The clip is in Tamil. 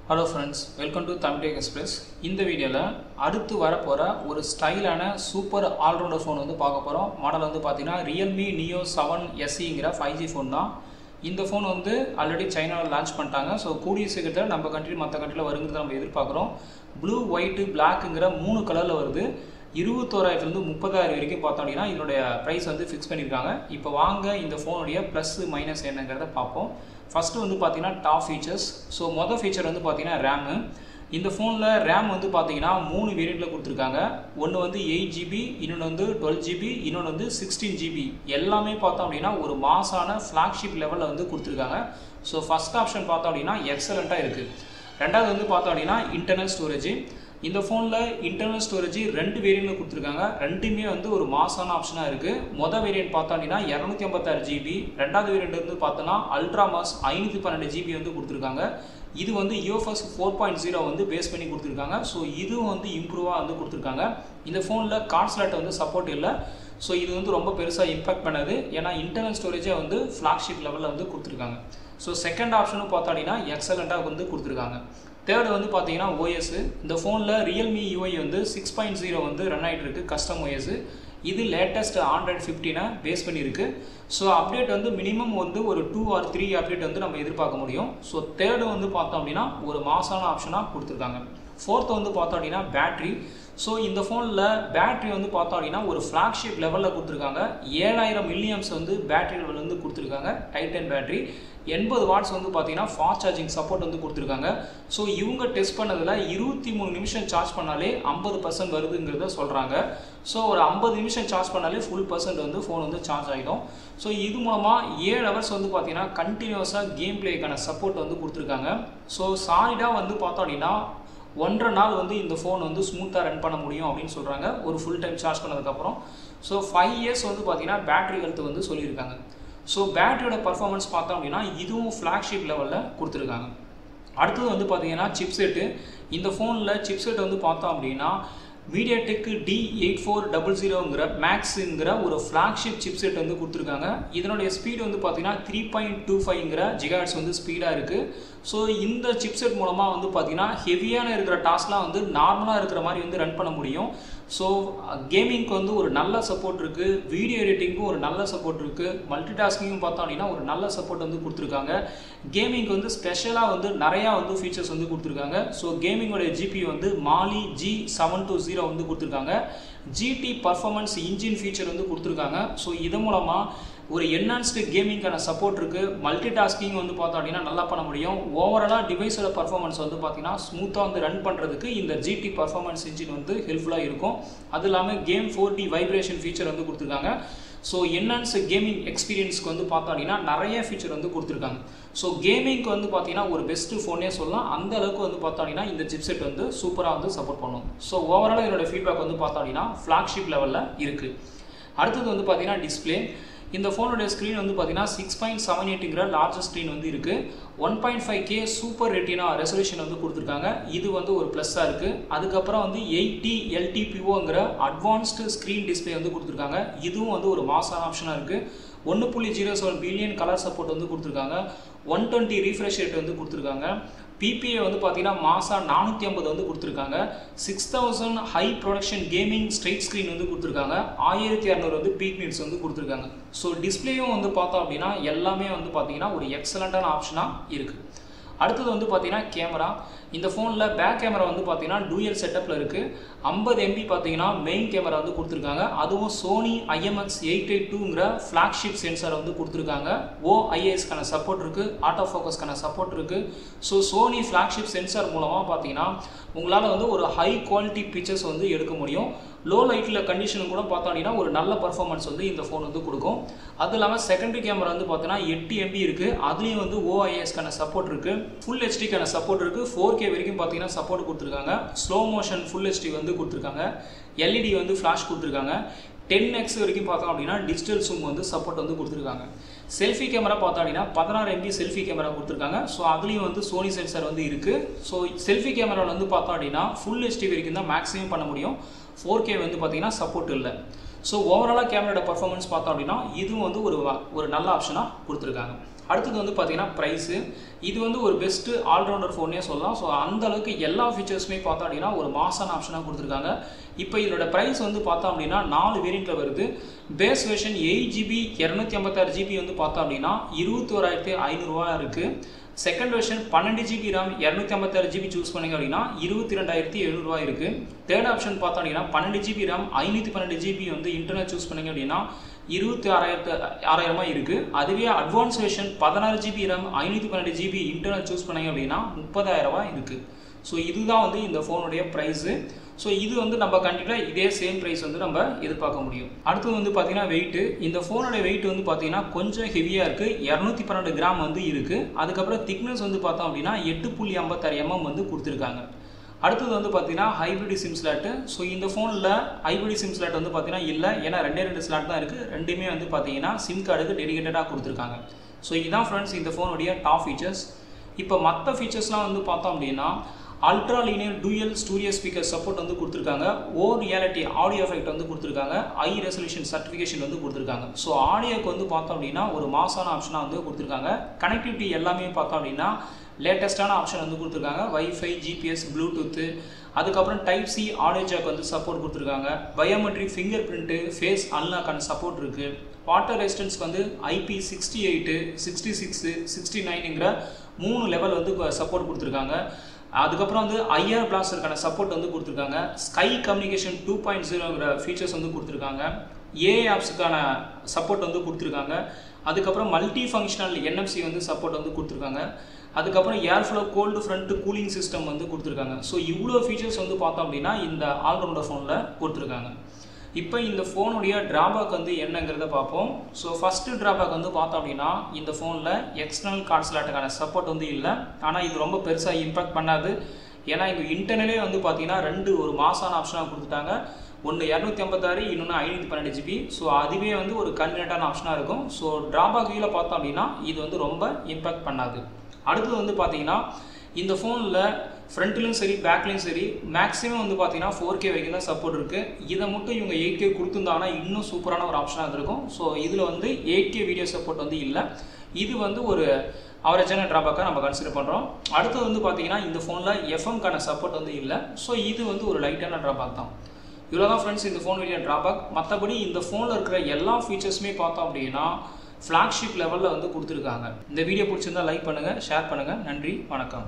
Hello friends, welcome to Tamil Tech Express. இந்த வீடியோல அடுத்து வரப்போற ஒரு ஸ்டைலான சூப்பர் ஆல்ரவுண்டர் ஃபோன் வந்து பார்க்க போறோம். மாடல் வந்து பாத்தீங்கன்னா Realme Neo 7 SEங்கிற 5G ஃபோன் தான். இந்த ஃபோன் வந்து ஆல்ரெடி சைனால லான்ச் பண்ணிட்டாங்க. சோ கூடிய சீக்கிரத்துல நம்ம கண்ட்ரி மத்த கண்ட்ரில வரும்ங்கறத நம்ம எதிர்பார்க்கறோம். ப்ளூ, ஒயிட், Blackங்கற மூணு கலர்ல வருது. 21000 இருந்து 30000 வரைக்கும் பார்த்தோம்னா இதோட பிரைஸ் வந்து ஃபிக்ஸ் பண்ணிருக்காங்க. இப்போ வாங்க இந்த ஃபோனுடைய ப்ளஸ் மைனஸ் என்னங்கறத பாப்போம். ஃபர்ஸ்ட் வந்து பாத்தீங்கன்னா டாப் ஃபீச்சர்ஸ். சோ மொத ஃபீச்சர் வந்து பாத்தீங்கன்னா RAM. இந்த ஃபோன்ல RAM வந்து பாத்தீங்கன்னா மூணு வேரியன்ட்ல கொடுத்திருக்காங்க. ஒன்னு வந்து 8GB, இன்னொன்னு வந்து 12GB, இன்னொன்னு வந்து 16GB. எல்லாமே பார்த்தோம் அப்படினா ஒரு மாசான ஃபிளாக்ஷிப் லெவல்ல வந்து கொடுத்திருக்காங்க. சோ ஃபர்ஸ்ட் ஆப்ஷன் பார்த்தோம் அப்படினா எக்ஸலென்ட்டா இருக்கு. ரெண்டாவது வந்து பார்த்தோம் அப்படினா இன்டர்னல் ஸ்டோரேஜ். இந்த ஃபோன்ல இன்டர்னல் ஸ்டோரேஜ் ரெண்டு வேரியன்ட்ல கொடுத்திருக்காங்க. ரெண்டுமே வந்து ஒரு மாசான ஆப்ஷனா இருக்கு. மொத வேரியன்ட் பார்த்தோம் அப்படினா 256GB, ரெண்டாவது வேரியன்ட் வந்து பார்த்தோம்னா அல்ட்ரா மாஸ் 512GB வந்து கொடுத்திருக்காங்க. இது வந்து UFS 4.0 வந்து பேஸ் பண்ணி கொடுத்திருக்காங்க. சோ இது வந்து இம்ப்ரூவா வந்து கொடுத்திருக்காங்க. இந்த ஃபோன்ல கார்ட் ஸ்லாட் வந்து சப்போர்ட் இல்ல. சோ இது வந்து ரொம்ப பெருசா இம்பாக்ட் பண்ணாது. ஏனா இன்டர்னல் ஸ்டோரேஜே வந்து ஃபிளாக்ஷிப் லெவல்ல வந்து கொடுத்திருக்காங்க. சோ செகண்ட் ஆப்ஷனும் பார்த்தோம்னா எக்ஸலென்ட்டா வந்து கொடுத்திருக்காங்க. தேர்ட் வந்து பாத்தீங்கன்னா OS. இந்த ஃபோன்ல Realme UI வந்து 6.0 வந்து ரன் ஆயிட்டு இருக்கு, கஸ்டம் OS. இது லேட்டஸ்ட் Android 15 பேஸ் பண்ணி இருக்கு. சோ அப்டேட் வந்து மினிமம் வந்து ஒரு 2 or 3 அப்டேட் வந்து நம்ம எதிர்பார்க்க முடியும். சோ தேர்ட் வந்து பார்த்தோம் அப்படினா ஒரு மாசான ஆப்ஷனா கொடுத்திருக்காங்க. ஃபோர்த் வந்து பார்த்தோம் அப்படினா பேட்டரி. சோ இந்த ஃபோன்ல பேட்டரி வந்து பார்த்தோம் அப்படினா ஒரு ஃபிளாக்ஷிப் லெவல்ல கொடுத்திருக்காங்க. 7000 mAh வந்து பேட்டரி லெவல் வந்து கொடுத்திருக்காங்க. Titan battery. 80 வாட்ஸ் வந்து பாத்தீங்கன்னா ஃபாஸ்ட் சார்ஜிங் சப்போர்ட் வந்து கொடுத்திருக்காங்க. சோ இவங்க டெஸ்ட் பண்ணதுல 23 நிமிஷம் சார்ஜ் பண்ணாலே 50% வருதுங்கறத சொல்றாங்க. சோ ஒரு 50 நிமிஷம் சார்ஜ் பண்ணாலே ஃபுல் % வந்து ஃபோன் வந்து சார்ஜ் ஆயிடும். சோ இது மூலமா 7 ஹவர்ஸ் வந்து பாத்தீங்கன்னா கண்டினியூஸா கேம் பிளேக்கான சப்போர்ட் வந்து கொடுத்திருக்காங்க. சோ சாலிடா வந்து பார்த்தோம் அப்படினா 1.5 நாள் வந்து இந்த ஃபோன் வந்து ஸ்மூத்தா ரன் பண்ண முடியும் அப்படினு சொல்றாங்க ஒரு ஃபுல் டைம் சார்ஜ் பண்ணதுக்கு அப்புறம். சோ 5 இயர்ஸ் வந்து பாத்தீங்கன்னா பேட்டரி ஹெல்த் வந்து சொல்லிருக்காங்க. சோ பேட்டரியோட பெர்ஃபார்மன்ஸ் பார்த்தோம் அப்படினா இதுவும் ஃபிளாக்ஷிப் லெவல்ல கொடுத்திருக்காங்க. அடுத்து வந்து பாத்தீங்கன்னா சிப்செட். இந்த ஃபோன்ல சிப்செட் வந்து பார்த்தோம் அப்படினா MediaTek D8400ங்கற Maxங்கற ஒரு ஃபிளாக்ஷிப் சிப்செட் வந்து கொடுத்திருக்காங்க. இதனுடைய ஸ்பீட் வந்து பாத்தீங்கன்னா 3.25ங்கற GHz வந்து ஸ்பீடா இருக்கு. சோ இந்த சிப்செட் மூலமா வந்து பாத்தீங்கன்னா ஹெவியான இருக்கிற டாஸ்க்லாம் வந்து நார்மலா இருக்கிற மாதிரி வந்து ரன் பண்ண முடியும். சோ கேமிங்க்கு வந்து ஒரு நல்ல சப்போர்ட் இருக்கு, வீடியோ எடிட்டிங்க்கு ஒரு நல்ல சப்போர்ட் இருக்கு, மல்டி டாஸ்கிங் பார்த்தோம் அப்படினா ஒரு நல்ல சப்போர்ட் வந்து கொடுத்திருக்காங்க. கேமிங்க்கு வந்து ஸ்பெஷலா வந்து நிறைய வந்து ஃபீச்சர்ஸ் வந்து கொடுத்திருக்காங்க. சோ கேமிங்கோட GPU வந்து Mali G720 வந்து கொடுத்திருக்காங்க. GT பர்ஃபார்மன்ஸ் இன்ஜின் ஃபீச்சர் வந்து கொடுத்திருக்காங்க. சோ இது மூலமா ஒரு என்ஹான்ஸ்டு கேமிங்கான சப்போர்ட் இருக்கு. மல்டி டாஸ்கிங் வந்து பார்த்தோம் அப்படினா நல்லா பண்ண முடியும். ஓவராலா டிவைஸோட பெர்ஃபார்மன்ஸ் வந்து பாத்தீங்கன்னா ஸ்மூத்தா வந்து ரன் பண்றதுக்கு இந்த GT பர்ஃபார்மன்ஸ் இன்ஜின் வந்து ஹெல்ப்ஃபுல்லா இருக்கும். அது இல்லாம கேம் 4D வைப்ரேஷன் ஃபீச்சர் வந்து கொடுத்திருக்காங்க. சோ என்ஹான்ஸ்டு கேமிங் எக்ஸ்பீரியன்ஸ்க்கு வந்து பார்த்தோம் அப்படினா நிறைய ஃபீச்சர் வந்து கொடுத்திருக்காங்க. சோ கேமிங்க்கு வந்து பாத்தீங்கன்னா ஒரு பெஸ்ட் ஃபோனே சொல்லலாம். அந்த அளவுக்கு வந்து பார்த்தோம் அப்படினா இந்த சிப்செட் வந்து சூப்பரா வந்து சப்போர்ட் பண்ணும். சோ ஓவராலா இதோட ஃபீட்பேக் வந்து பார்த்தோம் அப்படினா ஃபிளாக்ஷிப் லெவல்ல இருக்கு. அடுத்து வந்து பாத்தீங்கன்னா டிஸ்ப்ளே. இந்த ஃபோனோட ஸ்கிரீன் வந்து பாத்தீங்கன்னா 6.78ங்கற லார்ஜ் ஸ்கிரீன் வந்து இருக்கு. 1.5K சூப்பர் ரெட்டினா ரெசல்யூஷன் வந்து கொடுத்திருக்காங்க. இது வந்து ஒரு பிளஸ்ஸா இருக்கு. அதுக்கு அப்புறம் வந்து 80 LTPOங்கற அட்வான்ஸ்டு ஸ்கிரீன் டிஸ்ப்ளே வந்து கொடுத்திருக்காங்க. இதுவும் வந்து ஒரு மாசான ஆப்ஷனா இருக்கு. 1.07 பில்லியன் கலர் சப்போர்ட் வந்து கொடுத்திருக்காங்க. 120 ரீஃப்ரெஷ் ரேட் வந்து கொடுத்திருக்காங்க. PPA வந்து பாத்தீங்கன்னா மாசா 450 வந்து கொடுத்திருக்காங்க. 6000 high production gaming straight screen வந்து கொடுத்திருக்காங்க. 1200 வந்து பீக் நிட்ஸ் வந்து கொடுத்திருக்காங்க. சோ டிஸ்ப்ளேயும் வந்து பார்த்தோம் அப்படினா எல்லாமே வந்து பாத்தீங்கன்னா ஒரு எக்ஸலென்ட்டான ஆப்ஷனா இருக்கு. அடுத்து வந்து பாத்தீங்கன்னா கேமரா. இந்த ஃபோன்ல பேக் கேமரா வந்து பாத்தீங்கன்னா டூயல் செட்டப்ல இருக்கு. 50 MP பாத்தீங்கன்னா மெயின் கேமரா வந்து கொடுத்திருக்காங்க. அதுவும் Sony IMX882ங்கற ஃபிளாக்ஷிப் சென்சார் வந்து கொடுத்திருக்காங்க. OIS கான சப்போர்ட் இருக்கு, ஆட்டோ ஃபோக்கஸ் கான சப்போர்ட் இருக்கு. சோ Sony ஃபிளாக்ஷிப் சென்சார் மூலமா பாத்தீங்கன்னா உங்களால வந்து ஒரு ஹை குவாலிட்டி பிக்சர்ஸ் வந்து எடுக்க முடியும். லோ லைட்ல கண்டிஷன் கூட பார்த்தோம் அப்படினா ஒரு நல்ல பெர்ஃபார்மன்ஸ் வந்து இந்த ஃபோன் வந்து கொடுக்கும். அது இல்லாம செகண்டரி கேமரா வந்து பார்த்தீங்கன்னா 8 MP இருக்கு. அதுலயும் வந்து OIS கான சப்போர்ட் இருக்கு. Full HD கான சப்போர்ட் இருக்கு. 4K வரைக்கும் பாத்தீங்கன்னா சப்போர்ட் கொடுத்திருக்காங்க. ஸ்லோ மோஷன் Full HD வந்து கொடுத்திருக்காங்க. LED வந்து ஃபிளாஷ் கொடுத்திருக்காங்க. 10x வரைக்கும் பார்த்தோம் அப்படினா டிஜிட்டல் ஜூம் வந்து சப்போர்ட் வந்து கொடுத்திருக்காங்க. செல்ஃபி கேமரா பார்த்தோம் அப்படினா 16 MP செல்ஃபி கேமரா கொடுத்திருக்காங்க. சோ அதுலயும் வந்து Sony சென்சார் வந்து இருக்கு. சோ செல்ஃபி கேமரால வந்து பார்த்தோம் அப்படினா Full HD வரைக்கும் தான் மேக்ஸிமம் பண்ண முடியும். 4K வந்து பாத்தீங்கன்னா சப்போர்ட் இல்ல. சோ ஓவராலா கேமராவோட பெர்ஃபார்மன்ஸ் பார்த்தோம் அப்படினா இதுவும் வந்து ஒரு நல்ல ஆப்ஷனா கொடுத்திருக்காங்க. அடுத்தது வந்து பார்த்தீங்கன்னா ப்ரைஸு. இது வந்து ஒரு பெஸ்ட்டு ஆல்ரவுண்டர் ஃபோனே சொல்லலாம். ஸோ அந்த அளவுக்கு எல்லா ஃபீச்சர்ஸுமே பார்த்தோம் அப்படின்னா ஒரு மாசான ஆப்ஷனாக கொடுத்துருக்காங்க. இப்போ இதோட ப்ரைஸ் வந்து பார்த்தோம் அப்படின்னா 4 வேரியண்ட்டில் வருது. பேஸ் வெர்ஷன் 8GB 256GB வந்து பார்த்தோம் அப்படின்னா 21,500 இருக்குது. Second version 12GB RAM 256GB choose பண்ணிங்க அப்படின்னா 22,700 இருக்குது. தேர்ட் ஆப்ஷன் பார்த்தோம் அப்படின்னா 12GB RAM 512GB வந்து இன்டர்னல் சூஸ் பண்ணிங்க அப்படின்னா 26,000 இருக்குது. அதுவே advance version 16GB RAM 512GB internal choose பண்ணிங்க அப்படின்னா 30,000 இருக்குது. ஸோ இதுதான் வந்து இந்த ஃபோனுடைய ப்ரைஸு. ஸோ இது வந்து நம்ம கண்டிப்பாக இதே சேம் ப்ரைஸ் வந்து நம்ம எதிர்பார்க்க முடியும். அடுத்தது வந்து பார்த்தீங்கன்னா வெயிட்டு. இந்த ஃபோனோட வெயிட் வந்து பார்த்தீங்கன்னா கொஞ்சம் ஹெவியாக இருக்குது. 212 கிராம் வந்து இருக்குது. அதுக்கப்புறம் திக்னஸ் வந்து பார்த்தோம் அப்படின்னா 8.56 mm வந்து கொடுத்துருக்காங்க. அடுத்தது வந்து பார்த்தீங்கன்னா ஹைப்ரிட் சிம் ஸ்லாட்டு. ஸோ இந்த ஃபோனில் ஹைப்ரிட் சிம் ஸ்லாட் வந்து பார்த்தீங்கன்னா இல்லை, ஏன்னா 2 ஸ்லாட் தான் இருக்குது. ரெண்டுமே வந்து பார்த்தீங்கன்னா சிம் கார்டுக்கு டெடிகேட்டடாக கொடுத்துருக்காங்க. ஸோ இதுதான் ஃப்ரெண்ட்ஸ் இந்த ஃபோனுடைய டாப் ஃபீச்சர்ஸ். இப்போ மற்ற ஃபீச்சர்ஸ்லாம் வந்து பார்த்தோம் அப்படின்னா ultra linear dual studio speaker support வந்து கொடுத்துருக்காங்க. ஓ ரியாலிட்டி ஆடியோ எஃபெக்ட் வந்து கொடுத்துருக்காங்க. ஐ ரெசல்யூஷன் சர்டிஃபிகேஷன் வந்து கொடுத்துருக்காங்க. ஸோ ஆடியோக்கு வந்து பார்த்தோம் அப்படின்னா ஒரு மாசான ஆப்ஷனாக வந்து கொடுத்துருக்காங்க. கனெக்டிவிட்டி எல்லாமே பார்த்தோம் அப்படின்னா லேட்டஸ்ட்டான ஆப்ஷன் வந்து கொடுத்துருக்காங்க. வைஃபை, ஜிபிஎஸ், ப்ளூடூத்து, அதுக்கப்புறம் டைப் சி ஆடியோ ஜாக் வந்து சப்போர்ட் கொடுத்துருக்காங்க. பயோமெட்ரிக் ஃபிங்கர் பிரிண்ட்டு, ஃபேஸ் அன்லாக்கான சப்போர்ட் இருக்குது. வாட்டர் ரெசிஸ்டன்ஸ்க்கு வந்து IP68, 66, 69ங்கிற 3 லெவல் வந்து சப்போர்ட் கொடுத்துருக்காங்க. அதுக்கப்புறம் வந்து ஐஆர் பிளாஸ்டருக்கான சப்போர்ட் வந்து கொடுத்துருக்காங்க. ஸ்கை கம்யூனிகேஷன் 2.0ங்கிற ஃபீச்சர்ஸ் வந்து கொடுத்துருக்காங்க. ஏஐ ஆப்ஸுக்கான சப்போர்ட் வந்து கொடுத்துருக்காங்க. அதுக்கப்புறம் மல்டி ஃபங்க்ஷனல் NFC வந்து சப்போர்ட் வந்து கொடுத்துருக்காங்க. அதுக்கப்புறம் airflow gold front cooling system வந்து கொடுத்துருக்காங்க. ஸோ இவ்வளோ ஃபீச்சர்ஸ் வந்து பார்த்தோம் அப்படின்னா இந்த ஆல்ரவுண்டர் ஃபோனில் கொடுத்துருக்காங்க. இப்போ இந்த ஃபோனுடைய ட்ராபேக் வந்து என்னங்கிறத பார்ப்போம். ஸோ ஃபஸ்ட்டு ட்ராபேக் வந்து பார்த்தோம் அப்படின்னா இந்த ஃபோனில் எக்ஸ்டர்னல் கார்ட் ஸ்லாட்டுக்கான சப்போர்ட் வந்து இல்லை. ஆனால் இது ரொம்ப பெருசாக இம்பாக்ட் பண்ணாது. ஏன்னா இங்கே இன்டர்னலே வந்து பார்த்தீங்கன்னா 2 ஒரு மாசான ஆப்ஷனாக கொடுத்துட்டாங்க. ஒன்று 256, இன்னொன்று 512GB. ஸோ அதுவே வந்து ஒரு கன்வீனியன்ட்டான ஆப்ஷனாக இருக்கும். ஸோ ட்ராபேக் வியூவில் பார்த்தோம் அப்படின்னா இது வந்து ரொம்ப இம்பாக்ட் பண்ணாது. அடுத்தது வந்து பார்த்தீங்கன்னா இந்த ஃபோனில் ஃப்ரண்ட்லையும் சரி பேக்லையும் சரி மேக்ஸிமம் வந்து பார்த்தீங்கன்னா 4K வரைக்கும் தான் சப்போர்ட் இருக்குது. இதை மட்டும் இவங்க 8K கொடுத்துருந்தாங்கன்னா இன்னும் சூப்பரான ஒரு ஆப்ஷனாக இருக்கும். ஸோ இதில் வந்து 8K வீடியோ சப்போர்ட் வந்து இல்லை. இது வந்து ஒரு அவரேஜான ட்ராபேக்காக நம்ம கன்சிடர் பண்ணுறோம். அடுத்தது வந்து பார்த்தீங்கன்னா இந்த ஃபோனில் எஃப்எம்கான சப்போர்ட் வந்து இல்லை. ஸோ இது வந்து ஒரு லைட்டான ட்ராபேக் தான். இவ்வளோ தான் ஃப்ரெண்ட்ஸ் இந்த ஃபோன் வீடியோ ட்ராபேக். மற்றபடி இந்த ஃபோனில் இருக்கிற எல்லா ஃபீச்சர்ஸுமே பார்த்தோம் அப்படின்னா ஃப்ளாக்ஷிப் லெவலில் வந்து கொடுத்துருக்காங்க. இந்த வீடியோ பிடிச்சிருந்தா லைக் பண்ணுங்கள், ஷேர் பண்ணுங்கள். நன்றி, வணக்கம்.